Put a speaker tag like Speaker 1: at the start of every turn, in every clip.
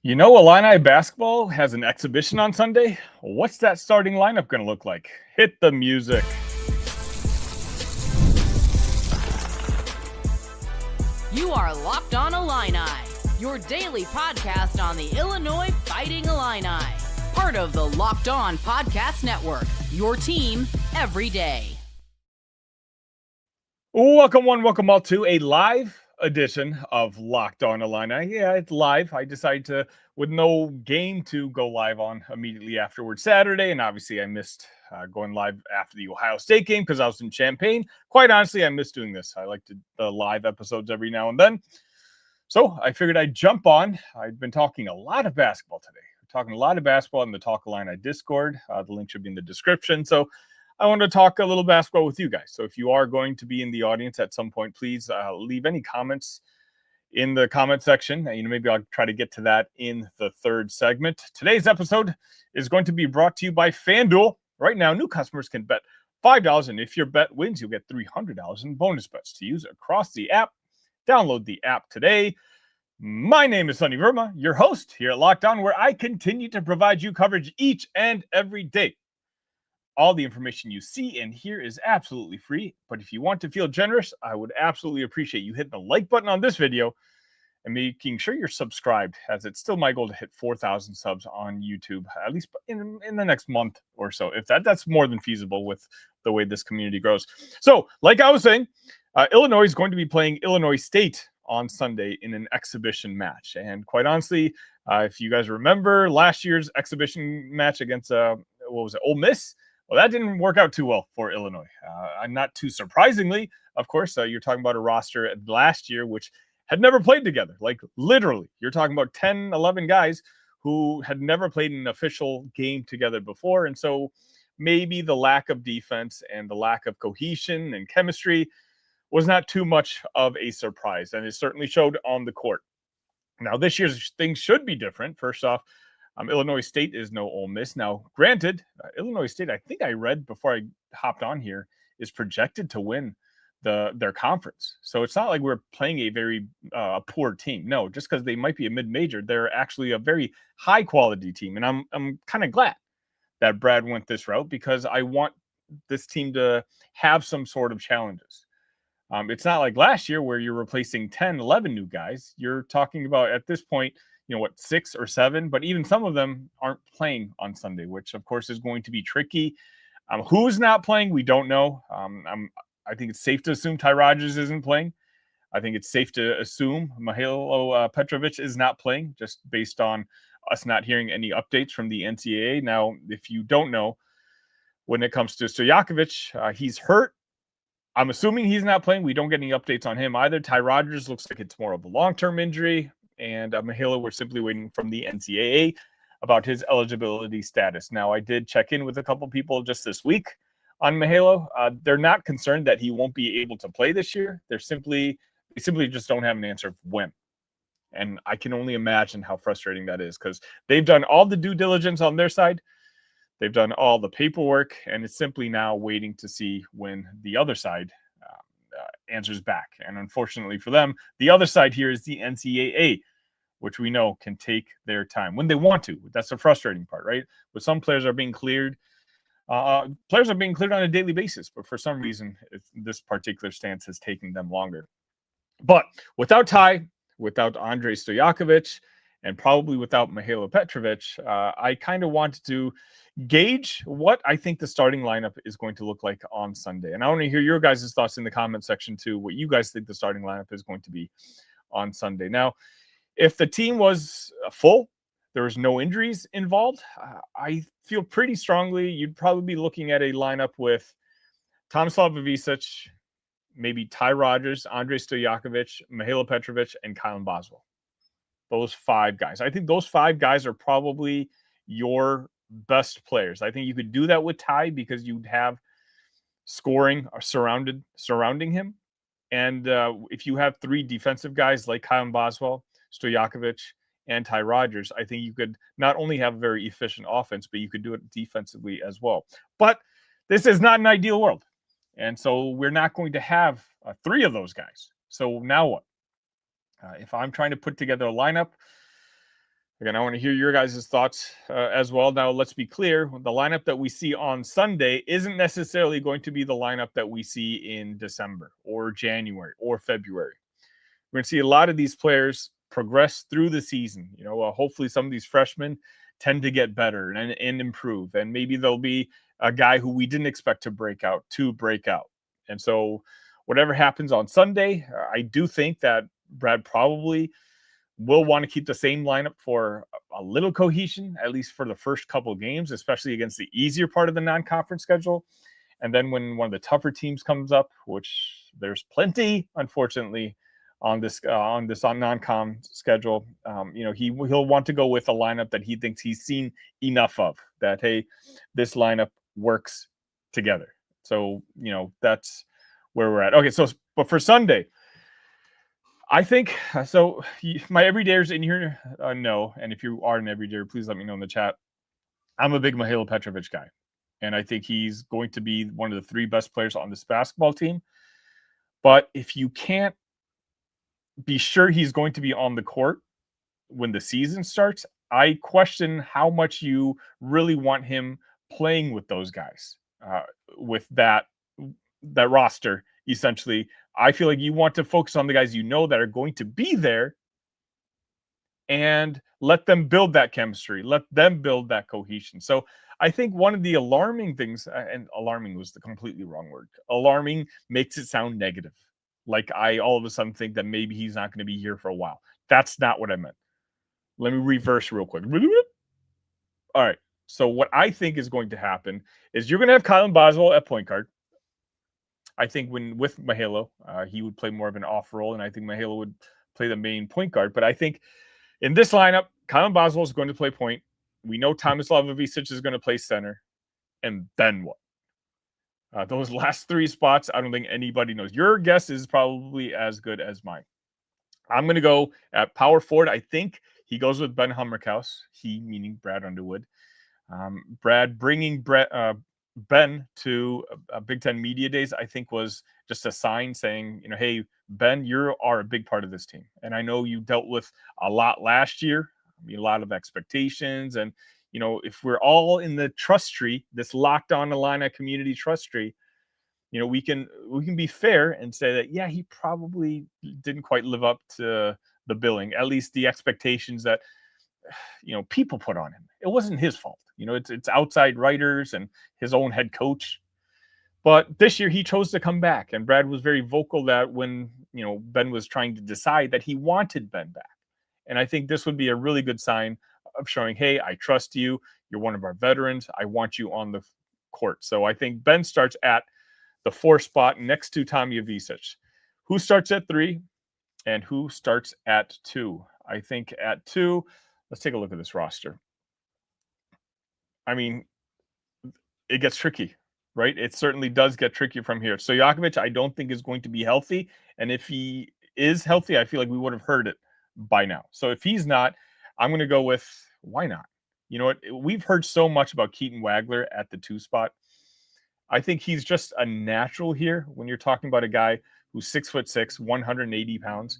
Speaker 1: You know, Illini basketball has an exhibition on Sunday. What's that starting lineup going to look like? Hit the music.
Speaker 2: You are Locked On Illini, your daily podcast on the Illinois Fighting Illini. Part of the Locked On Podcast Network, your team every day.
Speaker 1: Welcome one, welcome all to a live edition of Locked On Illini. Yeah, it's live. I decided to, with no game to go live on immediately afterwards Saturday, and obviously I missed going live after the Ohio State game because I was in Champaign. Quite honestly, I miss doing this. I like the live episodes every now and then. So I figured I'd jump on. I've been talking a lot of basketball today. We're talking a lot of basketball in the Talk Illini Discord. The link should be in the description. So I want to talk a little basketball with you guys. So if you are going to be in the audience at some point, please leave any comments in the comment section. Maybe I'll try to get to that in the third segment. Today's episode is going to be brought to you by FanDuel. Right now, new customers can bet $5, and if your bet wins, you'll get $300 in bonus bets to use across the app. Download the app today. My name is Sunny Verma, your host here at Locked On, where I continue to provide you coverage each and every day. All the information you see and hear is absolutely free, but if you want to feel generous, I would absolutely appreciate you hitting the like button on this video and making sure you're subscribed, as it's still my goal to hit 4,000 subs on YouTube, at least in the next month or so. If that's more than feasible with the way this community grows. So, like I was saying, Illinois is going to be playing Illinois State on Sunday in an exhibition match. And quite honestly, if you guys remember last year's exhibition match against, Ole Miss? Well, that didn't work out too well for Illinois. Not too surprisingly, of course, you're talking about a roster last year which had never played together. Like, literally, you're talking about 10, 11 guys who had never played an official game together before. And so maybe the lack of defense and the lack of cohesion and chemistry was not too much of a surprise. And it certainly showed on the court. Now, this year's things should be different. First off, Illinois State is no Ole Miss. Now, granted, Illinois State, I think I read before I hopped on here, is projected to win their conference. So it's not like we're playing a very poor team. No, just because they might be a mid-major, they're actually a very high-quality team. And I'm kind of glad that Brad went this route, because I want this team to have some sort of challenges. It's not like last year where you're replacing 10, 11 new guys. You're talking about, at this point, 6 or 7, but even some of them aren't playing on Sunday, which of course is going to be tricky. Who's not playing, we don't know. I think it's safe to assume Ty Rodgers isn't playing. I think it's safe to assume Mihailo Petrovic is not playing, just based on us not hearing any updates from the NCAA. Now, if you don't know, when it comes to Stojaković, he's hurt. I'm assuming he's not playing. We don't get any updates on him either. Ty Rodgers looks like it's more of a long-term injury. And Mihailo, we're simply waiting from the NCAA about his eligibility status. Now, I did check in with a couple people just this week on Mihailo. They're not concerned that he won't be able to play this year. They simply just don't have an answer of when. And I can only imagine how frustrating that is, because they've done all the due diligence on their side. They've done all the paperwork, and it's simply now waiting to see when the other side answers back. And unfortunately for them, the other side here is the NCAA, which we know can take their time when they want to. That's the frustrating part, right? But some players are being cleared. Players are being cleared on a daily basis, but for some reason, this particular stance has taken them longer. But without Ty, without Andrej Stojaković, and probably without Mihailo Petrovic, I kind of wanted to gauge what I think the starting lineup is going to look like on Sunday. And I want to hear your guys' thoughts in the comment section too, what you guys think the starting lineup is going to be on Sunday. Now, if the team was full, there was no injuries involved, I feel pretty strongly you'd probably be looking at a lineup with Tomislav, Ivišić, maybe Ty Rodgers, Andrej Stojaković, Mihailo Petrovic, and Kylan Boswell. Those 5 guys. I think those 5 guys are probably your best players. I think you could do that with Ty, because you'd have scoring surrounding him. And if you have 3 defensive guys like Kylan Boswell, Stojaković, and Ty Rodgers, I think you could not only have a very efficient offense, but you could do it defensively as well. But this is not an ideal world. And so we're not going to have 3 of those guys. So now what? If I'm trying to put together a lineup, Again, I want to hear your guys' thoughts as well. Now, let's be clear. The lineup that we see on Sunday isn't necessarily going to be the lineup that we see in December or January or February. We're going to see a lot of these players progress through the season. Hopefully some of these freshmen tend to get better and improve. And maybe there'll be a guy who we didn't expect to break out. And so whatever happens on Sunday, I do think that Brad probably will want to keep the same lineup for a little cohesion, at least for the first couple of games, especially against the easier part of the non-conference schedule. And then when one of the tougher teams comes up, which there's plenty, unfortunately, on this non-com schedule, he'll want to go with a lineup that he thinks he's seen enough of, that, hey, this lineup works together. So, that's where we're at. Okay, but for Sunday, I think, so my everydayers in here know, and if you are an everydayer, please let me know in the chat. I'm a big Mihailo Petrovic guy, and I think he's going to be one of the 3 best players on this basketball team. But if you can't be sure he's going to be on the court when the season starts, I question how much you really want him playing with those guys, with that roster, essentially. I feel like you want to focus on the guys that are going to be there and let them build that chemistry, let them build that cohesion. So I think one of the alarming things, and alarming was the completely wrong word. Alarming makes it sound negative. Like I all of a sudden think that maybe he's not going to be here for a while. That's not what I meant. Let me reverse real quick. All right. So what I think is going to happen is you're going to have Kylan Boswell at point guard. I think with Mihailo, he would play more of an off role, and I think Mihailo would play the main point guard. But I think in this lineup, Kylan Boswell is going to play point. We know Tomislav Ivišić is going to play center. And then what? Those last 3 spots, I don't think anybody knows. Your guess is probably as good as mine. I'm going to go at power forward. I think he goes with Ben Humrichous. He meaning Brad Underwood. Brad bringing Ben to Big Ten Media Days, I think, was just a sign saying, hey, Ben, you are a big part of this team. And I know you dealt with a lot last year, a lot of expectations. And, if we're all in the trust tree, this Locked On Illini community trust tree, we can be fair and say that, yeah, he probably didn't quite live up to the billing, at least the expectations that, people put on him. It wasn't his fault. It's outside writers and his own head coach. But this year he chose to come back, and Brad was very vocal that when, Ben was trying to decide that he wanted Ben back. And I think this would be a really good sign of showing, hey, I trust you. You're one of our veterans. I want you on the court. So I think Ben starts at the 4 spot next to Tommy Ivišić. Who starts at 3 and who starts at 2? I think at 2, let's take a look at this roster. I mean, it gets tricky, right? It certainly does get tricky from here. Stojaković, I don't think is going to be healthy. And if he is healthy, I feel like we would have heard it by now. So if he's not, I'm going to go with, why not? You know what? We've heard so much about Keaton Wagler at the 2 spot. I think he's just a natural here when you're talking about a guy who's 6'6", 180 pounds.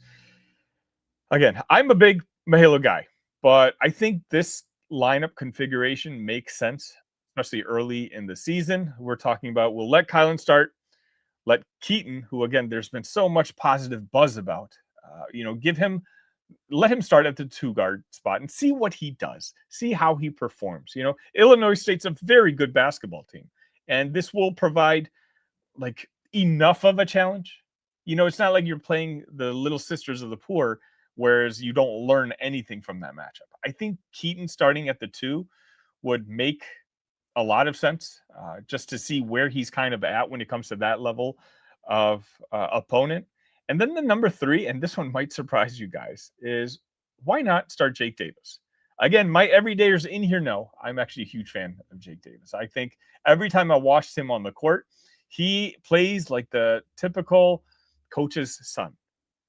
Speaker 1: Again, I'm a big Mihailo guy, but I think this lineup configuration makes sense, especially early in the season. We're talking about, we'll let Kylan start, let Keaton, who, again, there's been so much positive buzz about, let him start at the 2 guard spot and see what he does, see how he performs. Illinois State's a very good basketball team, and this will provide enough of a challenge. It's not like you're playing the Little Sisters of the Poor, whereas you don't learn anything from that matchup. I think Keaton starting at the 2 would make a lot of sense, just to see where he's kind of at when it comes to that level of opponent. And then the number 3, and this one might surprise you guys, is why not start Jake Davis? Again, my everydayers in here know I'm actually a huge fan of Jake Davis. I think every time I watched him on the court, he plays like the typical coach's son.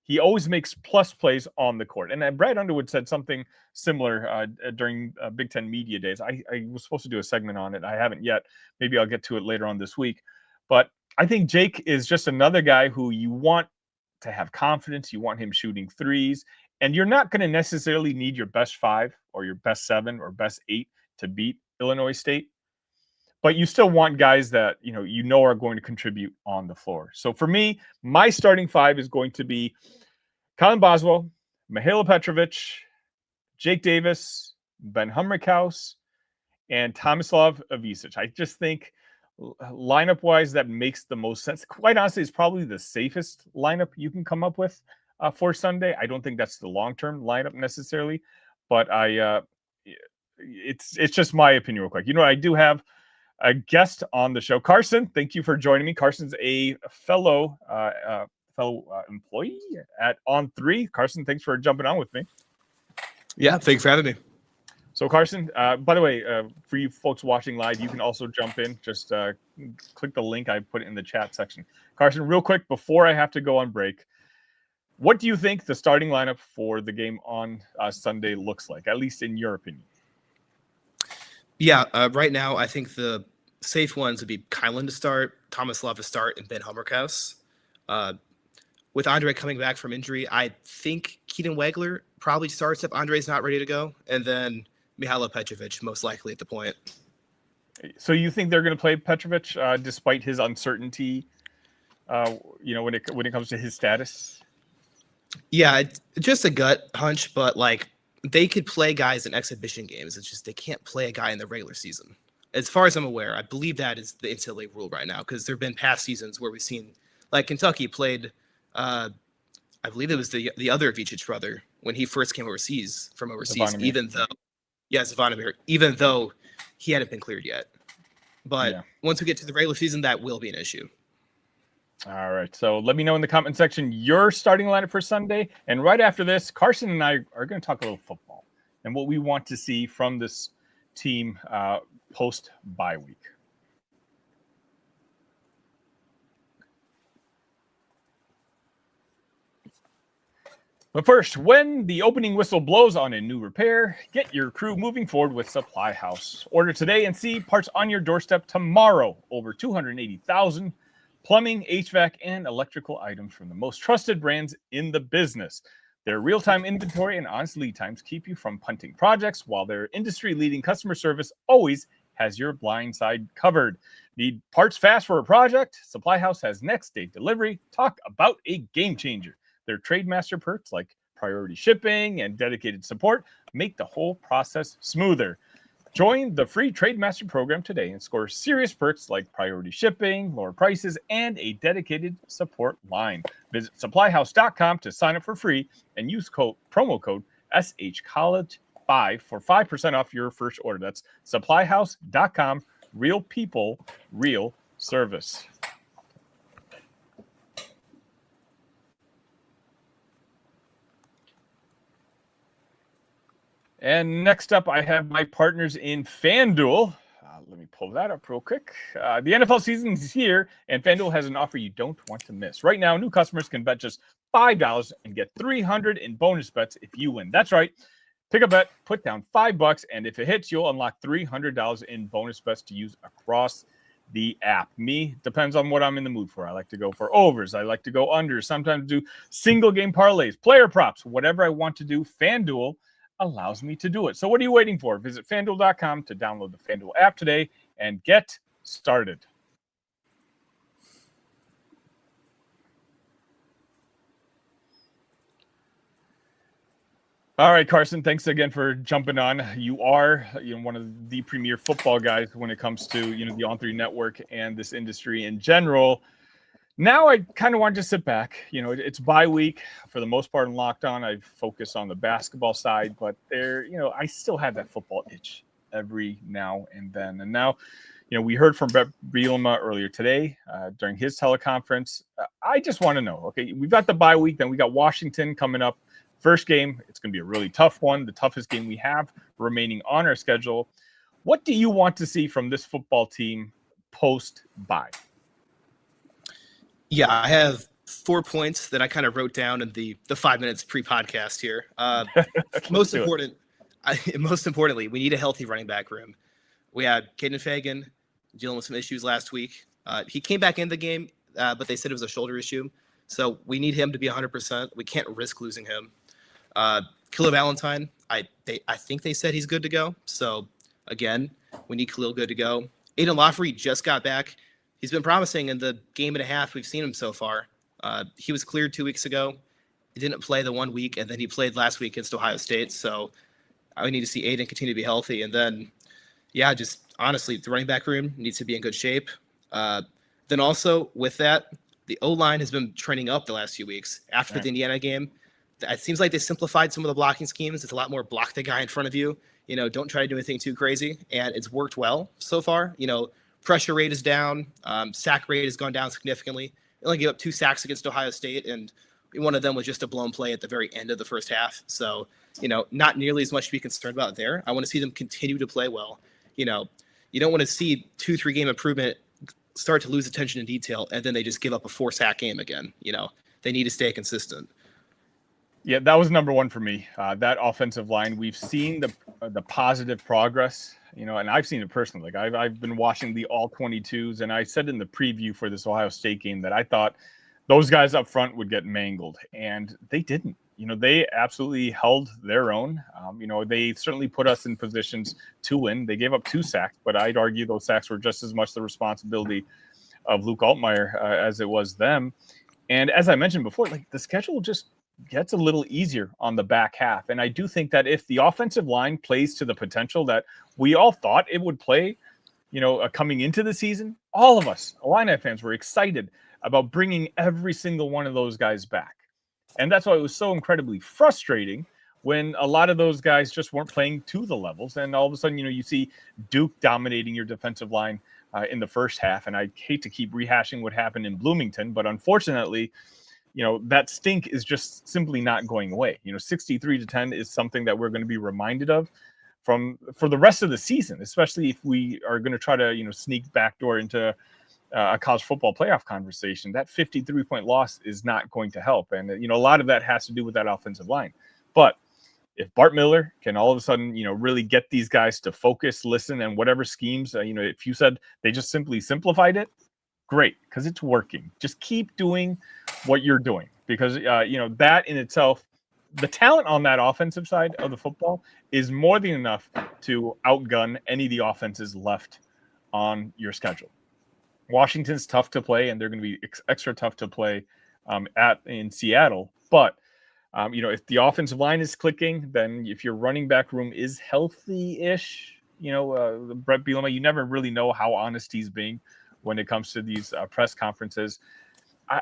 Speaker 1: He always makes plus plays on the court. And Brad Underwood said something similar during Big Ten Media Days. I was supposed to do a segment on it. I haven't yet. Maybe I'll get to it later on this week. But I think Jake is just another guy who you want to have confidence. You want him shooting threes. And you're not going to necessarily need your best 5 or your best 7 or best 8 to beat Illinois State. But you still want guys that, are going to contribute on the floor. So for me, my starting 5 is going to be Kylan Boswell, Mihailo Petrovic, Jake Davis, Ben Humrichous, and Tomislav Ivišić. I just think lineup-wise, that makes the most sense. Quite honestly, it's probably the safest lineup you can come up with for Sunday. I don't think that's the long-term lineup necessarily, but it's just my opinion real quick. I do have a guest on the show. Carson, thank you for joining me. Carson's a fellow employee at On3. Carson, thanks for jumping on with me.
Speaker 3: Yeah, thanks for having me.
Speaker 1: So Carson, by the way, for you folks watching live, you can also jump in. Just click the link I put in the chat section. Carson, real quick, before I have to go on break, what do you think the starting lineup for the game on Sunday looks like, at least in your opinion?
Speaker 3: Yeah, right now I think the safe ones would be Kylan to start, Tomislav to start, and Ben Humrichous. With Andrej coming back from injury, I think Keaton Wagler probably starts if Andrej's not ready to go, and then Mihailo Petrovic most likely at the point.
Speaker 1: So you think they're going to play Petrovic despite his uncertainty, when it comes to his status?
Speaker 3: Yeah, it's just a gut hunch, but they could play guys in exhibition games. It's just they can't play a guy in the regular season. As far as I'm aware, I believe that is the NCAA rule right now, because there have been past seasons where we've seen, Kentucky played, I believe it was the other Ivišić brother when he first came overseas,
Speaker 1: Zvonimir.
Speaker 3: even though he hadn't been cleared yet. But once we get to the regular season, that will be an issue.
Speaker 1: All right. So let me know in the comment section your starting lineup for Sunday. And right after this, Carson and I are going to talk a little football and what we want to see from this team post-bye week. But first, when the opening whistle blows on a new repair, get your crew moving forward with Supply House. Order today and see parts on your doorstep tomorrow. Over 280,000 plumbing, HVAC, and electrical items from the most trusted brands in the business. Their real-time inventory and honest lead times keep you from punting projects, while their industry-leading customer service always has your blind side covered. Need parts fast for a project? Supply House has next-day delivery. Talk about a game changer. Their Trademaster perks like priority shipping and dedicated support make the whole process smoother. Join the free Trademaster program today and score serious perks like priority shipping, lower prices, and a dedicated support line. Visit supplyhouse.com to sign up for free and use promo code SHCollege5 for 5% off your first order. That's supplyhouse.com. Real people, real service. And next up, I have my partners in FanDuel. Let me pull that up real quick. The NFL season is here, and FanDuel has an offer you don't want to miss. Right now, new customers can bet just $5 and get $300 in bonus bets if you win. That's right. Pick a bet, put down $5, and if it hits, you'll unlock $300 in bonus bets to use across the app. Me, depends on what I'm in the mood for. I like to go for overs. I like to go unders. Sometimes do single game parlays, player props, whatever I want to do. FanDuel allows me to do it. So what are you waiting for? Visit FanDuel.com to download the FanDuel app today and get started. All right, Carson, thanks again for jumping on. You are one of the premier football guys when it comes to the On3 network and this industry in general. Now I kind of want to just sit back. It's bye week for the most part in Locked On. I've focused on the basketball side, but I still have that football itch every now and then. And now, we heard from Brett Bielema earlier today during his teleconference. I just want to know, okay, we've got the bye week, then we got Washington coming up. First game, it's going to be a really tough one, the toughest game we have remaining on our schedule. What do you want to see from this football team post-bye?
Speaker 3: Yeah, I have 4 points that I kind of wrote down in the 5 minutes pre-podcast here. Most importantly, we need a healthy running back room. We had Caden Fagan dealing with some issues last week. He came back in the game, but they said it was a shoulder issue. So we need him to be 100%. We can't risk losing him. Khalil Valentine, I think they said he's good to go. So again, we need Khalil good to go. Aiden Lafrey just got back. He's been promising in the game and a half we've seen him so far. He was cleared 2 weeks ago. He didn't play the 1 week, and then he played last week against Ohio State. So I need to see Aiden continue to be healthy. And then, yeah, just honestly, the running back room needs to be in good shape. Then also with that, the O-line has been trending up the last few weeks. After the Indiana game, it seems like they simplified some of the blocking schemes. It's a lot more block the guy in front of you. Don't try to do anything too crazy. And it's worked well so far. Pressure rate is down. Sack rate has gone down significantly. They only gave up 2 sacks against Ohio State, and one of them was just a blown play at the very end of the first half. So, not nearly as much to be concerned about there. I want to see them continue to play well. You don't want to see 2-3 game improvement start to lose attention and detail, and then they just give up a 4-sack game again. They need to stay consistent.
Speaker 1: Yeah, that was number one for me. That offensive line, we've seen the positive progress, and I've seen it personally. Like I've been watching the all 22s, and I said in the preview for this Ohio State game that I thought those guys up front would get mangled, and they didn't. They absolutely held their own. They certainly put us in positions to win. They gave up 2 sacks, but I'd argue those sacks were just as much the responsibility of Luke Altmaier as it was them. And as I mentioned before, the schedule just gets a little easier on the back half. And I do think that if the offensive line plays to the potential that we all thought it would play, coming into the season, all of us Illini fans were excited about bringing every single one of those guys back. And that's why it was so incredibly frustrating when a lot of those guys just weren't playing to the levels. And all of a sudden, you see Duke dominating your defensive line in the first half. And I hate to keep rehashing what happened in Bloomington, but unfortunately, that stink is just simply not going away. 63-10 is something that we're going to be reminded of for the rest of the season, especially if we are going to try to, sneak backdoor into a college football playoff conversation. That 53-point loss is not going to help. And, a lot of that has to do with that offensive line. But if Bart Miller can all of a sudden, really get these guys to focus, listen, and whatever schemes, if you said they just simply simplified it, great, because it's working. Just keep doing what you're doing, because that in itself, the talent on that offensive side of the football is more than enough to outgun any of the offenses left on your schedule. Washington's tough to play, and they're going to be extra tough to play in Seattle. But if the offensive line is clicking, then if your running back room is healthy-ish, Brett Bielema, you never really know how honest he's being when it comes to these press conferences.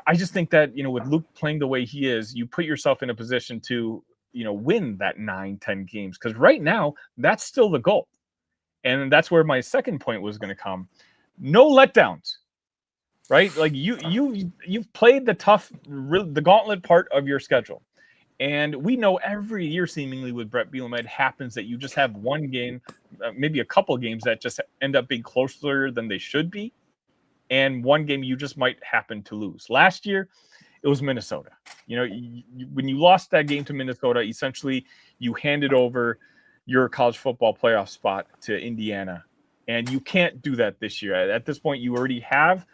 Speaker 1: I just think that, with Luke playing the way he is, you put yourself in a position to, win that 9-10 games. Because right now, that's still the goal. And that's where my second point was going to come. No letdowns, right? Like you've played the gauntlet part of your schedule. And we know every year seemingly with Brett Bielema, it happens that you just have one game, maybe a couple of games that just end up being closer than they should be. And one game you just might happen to lose. Last year, it was Minnesota. When you lost that game to Minnesota, essentially you handed over your college football playoff spot to Indiana. And you can't do that this year. At this point, you already have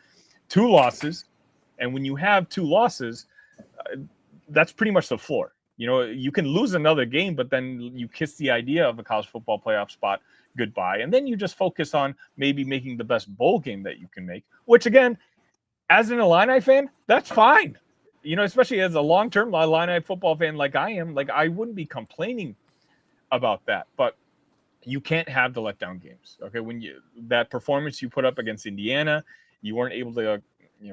Speaker 1: 2 losses. And when you have 2 losses, that's pretty much the floor. You can lose another game, but then you kiss the idea of a college football playoff spot goodbye. And then you just focus on maybe making the best bowl game that you can make, which again, as an Illini fan, that's fine. Especially as a long-term Illini football fan like I am, I wouldn't be complaining about that. But you can't have the letdown games. Okay. When that performance you put up against Indiana, you weren't able to,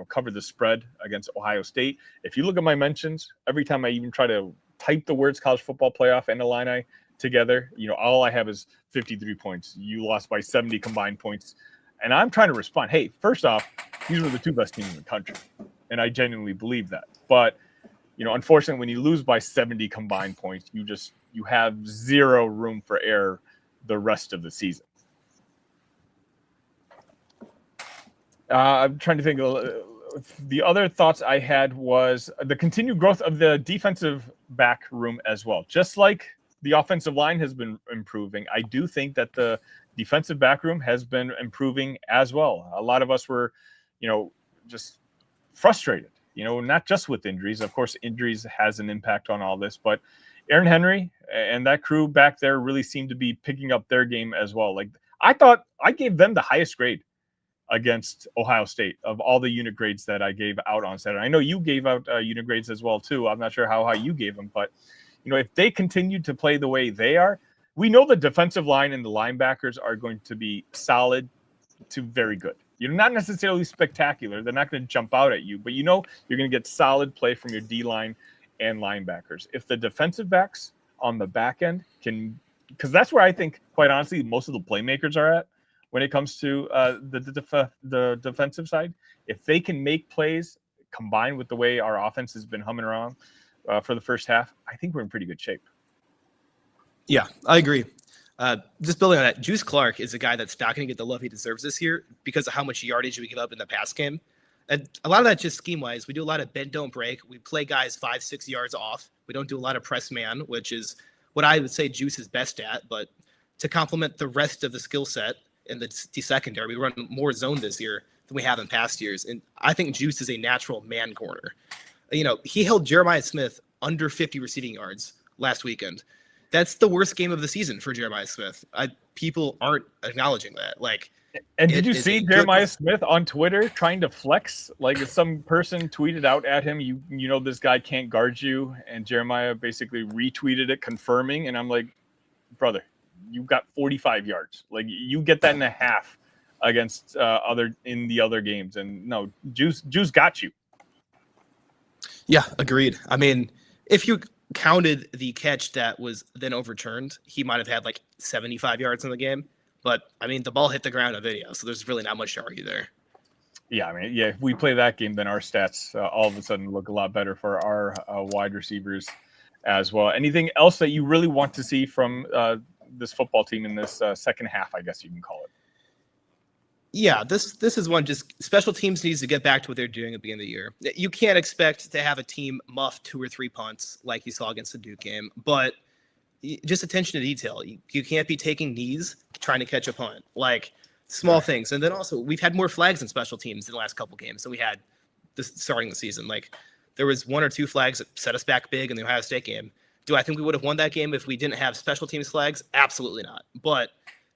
Speaker 1: cover the spread against Ohio State. If you look at my mentions, every time I even try to type the words college football playoff and Illini together, all I have is 53 points. You lost by 70 combined points. And I'm trying to respond. Hey, first off, these were the 2 best teams in the country. And I genuinely believe that. But, unfortunately, when you lose by 70 combined points, you have zero room for error the rest of the season. I'm trying to think. The other thoughts I had was the continued growth of the defensive back room as well. Just like the offensive line has been improving, I do think that the defensive back room has been improving as well. A lot of us were, just frustrated, not just with injuries. Of course, injuries has an impact on all this, but Aaron Henry and that crew back there really seemed to be picking up their game as well. Like, I thought I gave them the highest grade against Ohio State of all the unit grades that I gave out on Saturday. I know you gave out unit grades as well too. I'm not sure how high you gave them, but if they continue to play the way they are, we know the defensive line and the linebackers are going to be solid to very good. You're not necessarily spectacular. They're not going to jump out at you, but you're going to get solid play from your D-line and linebackers. If the defensive backs on the back end can, because that's where I think, quite honestly, most of the playmakers are at when it comes to the defensive side. If they can make plays combined with the way our offense has been humming around for the first half, I think we're in pretty good shape.
Speaker 3: Yeah, I agree. Just building on that, Juice Clark is a guy that's not going to get the love he deserves this year because of how much yardage we give up in the pass game. And a lot of that just scheme-wise. We do a lot of bend, don't break. We play guys 5-6 yards off. We don't do a lot of press man, which is what I would say Juice is best at. But to complement the rest of the skill set in the secondary, we run more zone this year than we have in past years. And I think Juice is a natural man corner. He held Jeremiah Smith under 50 receiving yards last weekend. That's the worst game of the season for Jeremiah Smith. People aren't acknowledging that.
Speaker 1: And did you see Jeremiah Smith on Twitter trying to flex? Like, some person tweeted out at him, you know this guy can't guard you, and Jeremiah basically retweeted it confirming, and I'm like, brother, you got 45 yards. Like, you get that in a half against in the other games, and no, Juice got you.
Speaker 3: Yeah, agreed. I mean, if you counted the catch that was then overturned, he might have had 75 yards in the game. But, I mean, the ball hit the ground on video, so there's really not much to argue there.
Speaker 1: Yeah, I mean, if we play that game, then our stats all of a sudden look a lot better for our wide receivers as well. Anything else that you really want to see from this football team in this second half, I guess you can call it?
Speaker 3: Yeah, this is one. Just special teams needs to get back to what they're doing at the beginning of the year. You can't expect to have a team muff 2 or 3 punts like you saw against the Duke game, but just attention to detail. You can't be taking knees trying to catch a punt, small things. And then also, we've had more flags in special teams in the last couple games than we had starting the season. There was 1 or 2 flags that set us back big in the Ohio State game. Do I think we would have won that game if we didn't have special teams flags? Absolutely not. But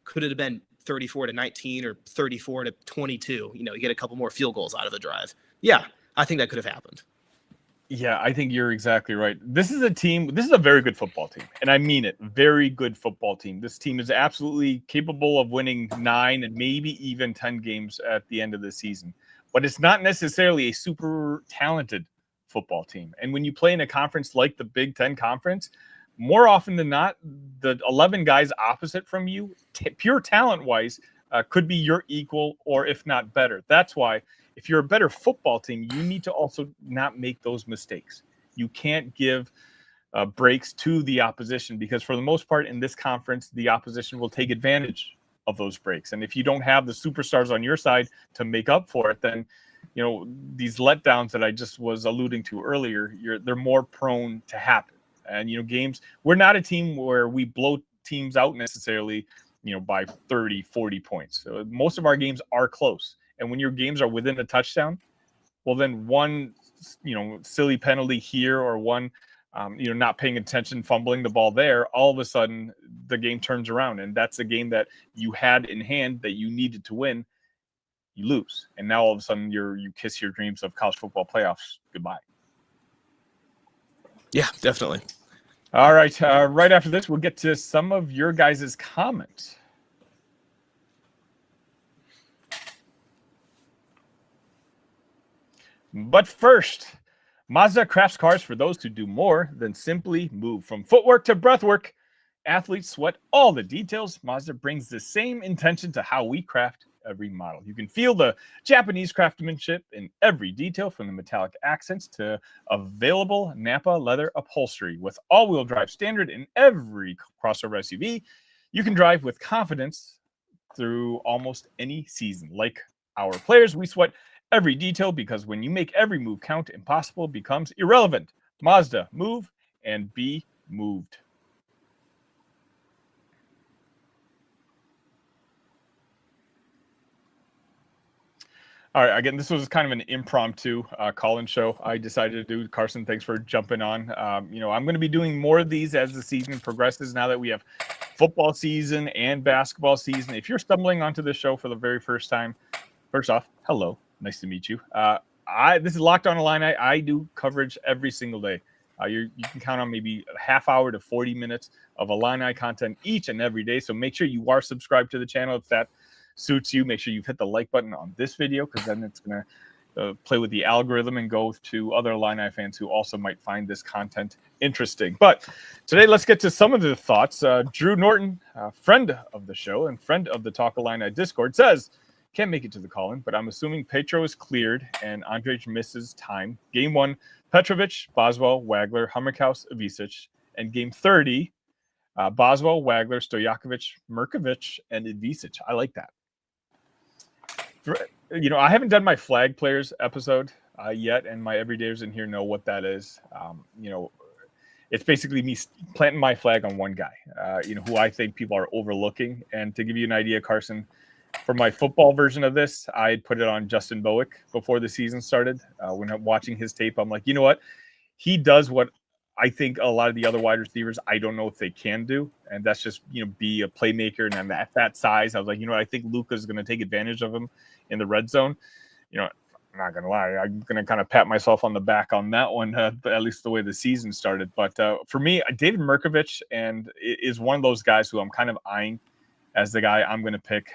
Speaker 3: could it have been 34-19 or 34-22? You get a couple more field goals out of the drive. Yeah, I think that could have happened.
Speaker 1: Yeah, I think you're exactly right. This is a very good football team. And I mean it, very good football team. This team is absolutely capable of winning 9 and maybe even 10 games at the end of the season. But it's not necessarily a super talented football team. And when you play in a conference like the Big Ten Conference, more often than not, the 11 guys opposite from you, pure talent-wise, could be your equal or if not better. That's why if you're a better football team, you need to also not make those mistakes. You can't give breaks to the opposition because for the most part in this conference, the opposition will take advantage of those breaks. And if you don't have the superstars on your side to make up for it, then these letdowns that I just was alluding to earlier, they're more prone to happen. And, games, we're not a team where we blow teams out necessarily, by 30, 40 points. So most of our games are close. And when your games are within a touchdown, well, then one, silly penalty here or one, not paying attention, fumbling the ball there, all of a sudden the game turns around. And that's a game that you had in hand that you needed to win. You lose. And now all of a sudden you kiss your dreams of college football playoffs goodbye.
Speaker 3: Yeah, definitely.
Speaker 1: All right. Right after this, we'll get to some of your guys' comments. But first, Mazda crafts cars for those who do more than simply move. From footwork to breathwork, athletes sweat all the details. Mazda brings the same intention to how we craft every model. You can feel the Japanese craftsmanship in every detail, from the metallic accents to available Napa leather upholstery. With all-wheel drive standard in every crossover SUV, you can drive with confidence through almost any season. Like our players, we sweat every detail because when you make every move count, impossible becomes irrelevant. Mazda, move and be moved. All right, again, this was kind of an impromptu call-in show I decided to do. Carson, thanks for jumping on. I'm going to be doing more of these as the season progresses now that we have football season and basketball season. If you're stumbling onto this show for the very first time, first off, hello, nice to meet you. This is Locked On Illini. I do coverage every single day. You can count on maybe a half hour to 40 minutes of Illini content each and every day. So make sure you are subscribed to the channel if that suits you. Make sure you've hit the like button on this video, because then it's going to play with the algorithm and go to other Illini fans who also might find this content interesting. But today, let's get to some of the thoughts. Drew Norton, friend of the show and friend of the Talk Illini Discord, says, can't make it to the call-in, but I'm assuming Petro is cleared and Andrej misses time. Game 1, Petrovic, Boswell, Wagler, Humrichous, Ivišić. And game 30, Boswell, Wagler, Stojaković, Mrković, and Ivišić. I like that. I haven't done my flag players episode yet, and my everydayers in here know what that is. It's basically me planting my flag on one guy, who I think people are overlooking. And to give you an idea, Carson, for my football version of this, I put it on Justin Bowick before the season started. When I'm watching his tape, I'm like, you know what? He does what I think a lot of the other wide receivers, I don't know if they can do. And that's just, be a playmaker. And I'm at that size, I was like, I think Luka's going to take advantage of him in the red zone. I'm not going to lie. I'm going to kind of pat myself on the back on that one, at least the way the season started. But for me, David Mrković is one of those guys who I'm kind of eyeing as the guy I'm going to pick.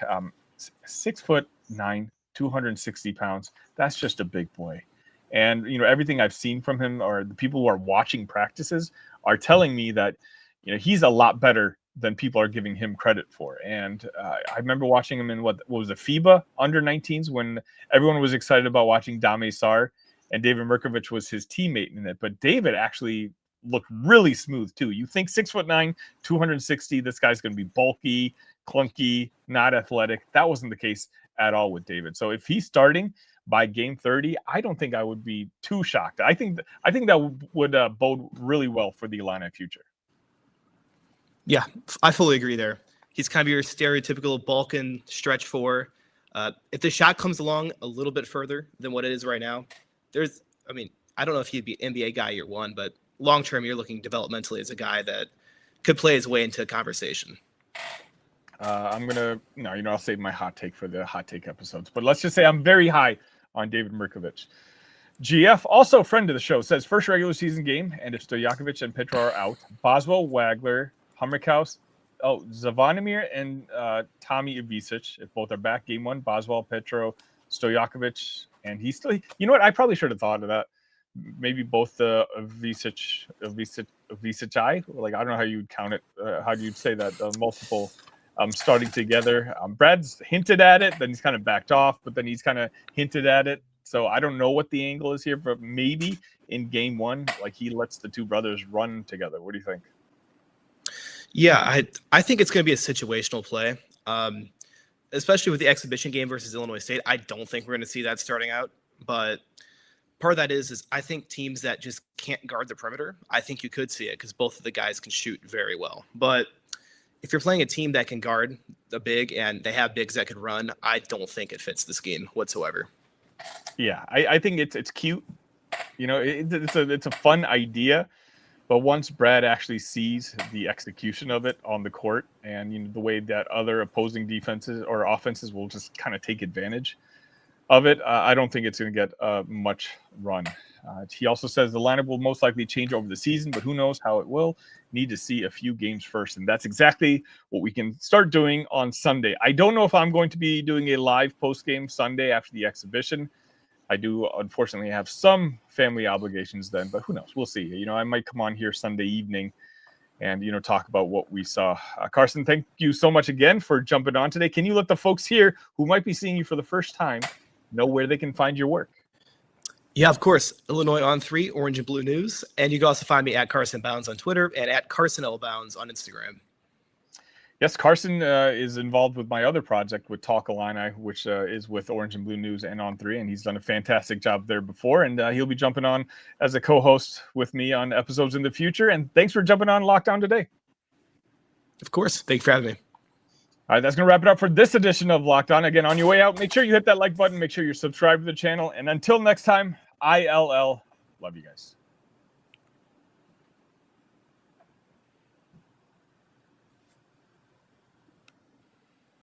Speaker 1: 6'9", 260 pounds. That's just a big boy. And, everything I've seen from him, or the people who are watching practices, are telling me that, he's a lot better than people are giving him credit for. And I remember watching him in what was a FIBA under-19s when everyone was excited about watching Dame Sarr, and David Mrković was his teammate in it. But David actually looked really smooth too. You think 6'9", 260, this guy's going to be bulky, clunky, not athletic. That wasn't the case at all with David. So if he's starting by game 30, I don't think I would be too shocked. I think that would bode really well for the Illini future.
Speaker 3: Yeah, I fully agree there. He's kind of your stereotypical Balkan stretch four. If the shot comes along a little bit further than what it is right now, I don't know if he'd be an NBA guy year one, but long term, you're looking developmentally as a guy that could play his way into a conversation. I'll save my hot take for the hot take episodes, but let's just say I'm very high on David Mrković. GF, also friend of the show, says first regular season game, and if Stojaković and Petro are out, Boswell, Wagler, Humrichous, Zvonimir, and Tommy Ivišić, if both are back, game 1, Boswell, Petro, Stojaković, and he's still, I probably should have thought of that. Maybe both the Ivišić, like, I don't know how you'd count it, how do you say that, multiple starting together. Brad's hinted at it, then he's kind of backed off, but then he's kind of hinted at it. So I don't know what the angle is here, but maybe in game 1, like, he lets the two brothers run together. What do you think? Yeah, I think it's going to be a situational play, especially with the exhibition game versus Illinois State. I don't think we're going to see that starting out, but part of that is I think teams that just can't guard the perimeter, I think you could see it because both of the guys can shoot very well. But if you're playing a team that can guard the big and they have bigs that can run, I don't think it fits the scheme whatsoever.
Speaker 1: Yeah, I think it's cute. It's a fun idea. But once Brad actually sees the execution of it on the court and the way that other opposing defenses or offenses will just kind of take advantage of it, I don't think it's going to get much run. He also says the lineup will most likely change over the season, but who knows how it will. Need to see a few games first, and that's exactly what we can start doing on Sunday. I don't know if I'm going to be doing a live post-game Sunday after the exhibition. I do, unfortunately, have some family obligations then, but who knows? We'll see. I might come on here Sunday evening and, talk about what we saw. Carson, thank you so much again for jumping on today. Can you let the folks here who might be seeing you for the first time know where they can find your work?
Speaker 3: Yeah, of course. Illinois on 3, Orange and Blue News. And you can also find me at Carson Bounds on Twitter and at Carson L. Bounds on Instagram.
Speaker 1: Yes, Carson is involved with my other project with Talk Illini, which is with Orange and Blue News and On 3, and he's done a fantastic job there before, and he'll be jumping on as a co-host with me on episodes in the future. And thanks for jumping on Lockdown today.
Speaker 3: Of course. Thanks for having me.
Speaker 1: All right, that's going to wrap it up for this edition of Locked On. Again, on your way out, make sure you hit that like button. Make sure you're subscribed to the channel. And until next time, ILL. Love you guys.